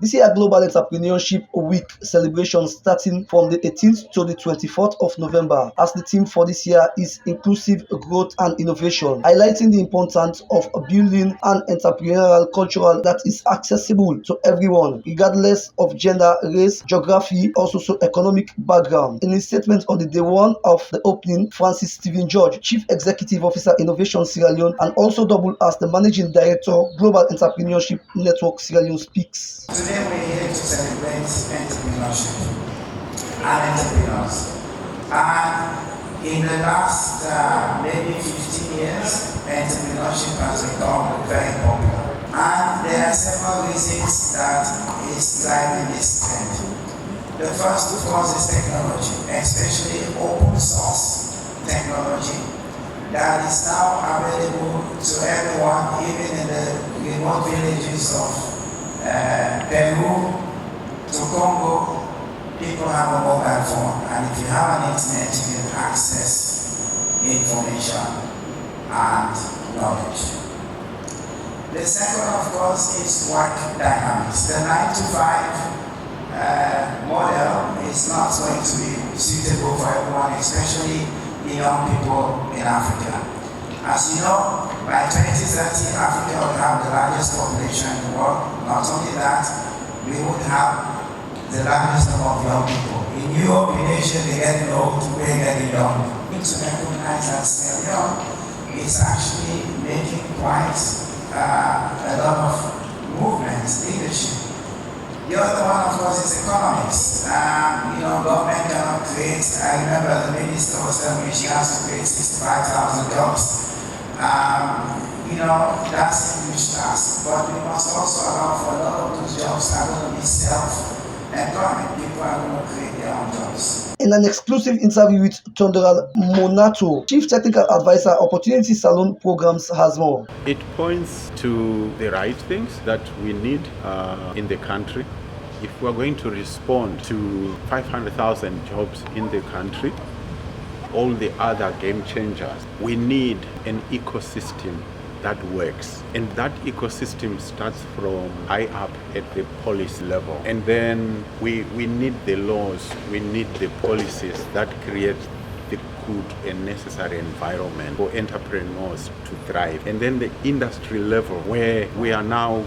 This year Global Entrepreneurship Week celebration starting from the 18th to the 24th of November, as the theme for this year is inclusive growth and innovation, highlighting the importance of building an entrepreneurial culture that is accessible to everyone, regardless of gender, race, geography, or socio-economic background. In his statement on the day one of the opening, Francis Stephen George, Chief Executive Officer Innovation Sierra Leone and also double as the Managing Director Global Entrepreneurship Network Sierra Leone speaks. Today we're here to celebrate entrepreneurship and entrepreneurs. And in the last maybe 15 years, entrepreneurship has become very popular. And there are several reasons that is driving this trend. The first, of course, is technology, especially open source technology that is now available to everyone, even in the remote villages of Peru to Congo. People have a mobile phone, and if you have an internet, you can access information and knowledge. The second, of course, is work dynamics. The 9 to 5 model is not going to be suitable for everyone, especially the young people in Africa. As you know, by 2030, Africa will have the largest population in the world. Not only that, we would have the largest number of young people. In Europe, in Asia, they're getting old, we're getting young. We need to recognize that Sierra Leone is actually making quite a lot of movements, leadership. The other one, of course, is economics. Government cannot create, I remember the minister was telling me she has to create 65,000 jobs. That's a huge task, but we must also allow for a lot of those jobs are going to be self-employment. People are going to create their own jobs. In an exclusive interview with Thunderal Monato, Chief Technical Advisor, Opportunity Salon Programs, has more. It points to the right things that we need in the country. If we're going to respond to 500,000 jobs in the country, all the other game changers, we need an ecosystem that works. And that ecosystem starts from high up at the policy level. And then we need the laws, we need the policies that create the good and necessary environment for entrepreneurs to thrive. And then the industry level, where we are now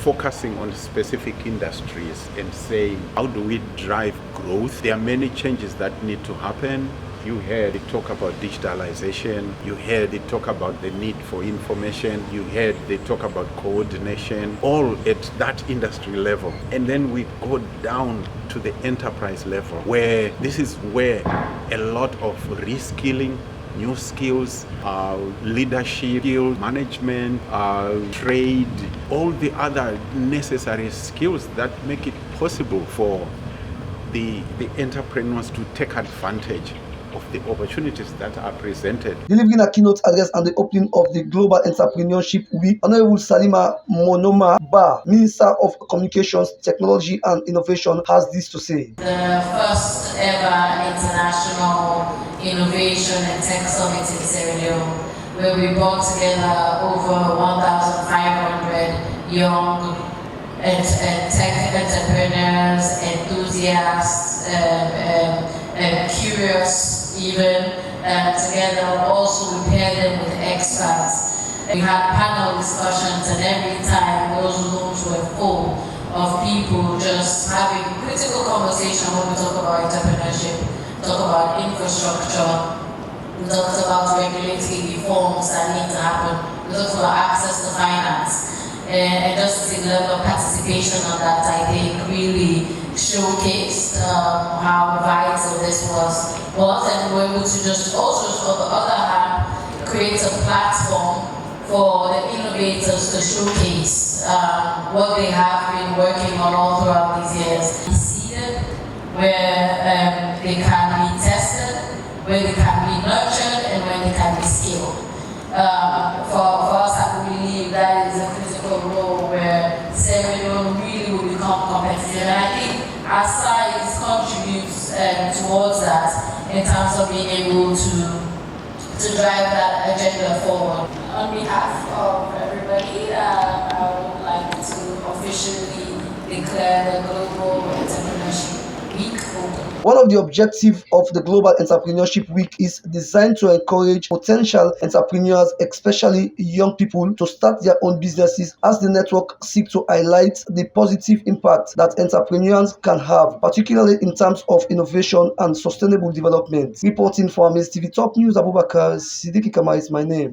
focusing on specific industries and saying, how do we drive growth? There are many changes that need to happen. You heard it talk about digitalization. You heard it talk about the need for information. You heard they talk about coordination, all at that industry level. And then we go down to the enterprise level, where this is where a lot of reskilling, new skills, leadership skills, management, trade, all the other necessary skills that make it possible for the entrepreneurs to take advantage of the opportunities that are presented. Delivering a keynote address at the opening of the Global Entrepreneurship Week, Honorable Salima Monoma Ba, Minister of Communications, Technology and Innovation, has this to say. The first ever International Innovation and Tech Summit in Sierra Leone, where we brought together over 1,500 young tech entrepreneurs, enthusiasts, curious even, together. Also we paired them with experts. We had panel discussions, and every time those rooms were full of people just having critical conversation when we talk about entrepreneurship, talk about infrastructure, we talked about regulatory reforms that need to happen, we talked about access to finance. And just to see the level of participation on that, I think really showcased how vital this was, and we were able to just also, on the other hand, create a platform for the innovators to showcase what they have been working on all throughout these years. Seeded, where they can be tested, where they can be nurtured, and where they can be scaled. For us, I believe that is a critical role where Sierra Leone really will become competitive. And I think our size contributes towards that in terms of being able to drive that agenda forward. On behalf of everybody, I would like to officially officially declare the Global Entrepreneurship Week open. One of the objectives of the Global Entrepreneurship Week is designed to encourage potential entrepreneurs, especially young people, to start their own businesses, as the network seeks to highlight the positive impact that entrepreneurs can have, particularly in terms of innovation and sustainable development. Reporting for Amaze TV Top News, Abubakar Siddiqui Kama is my name.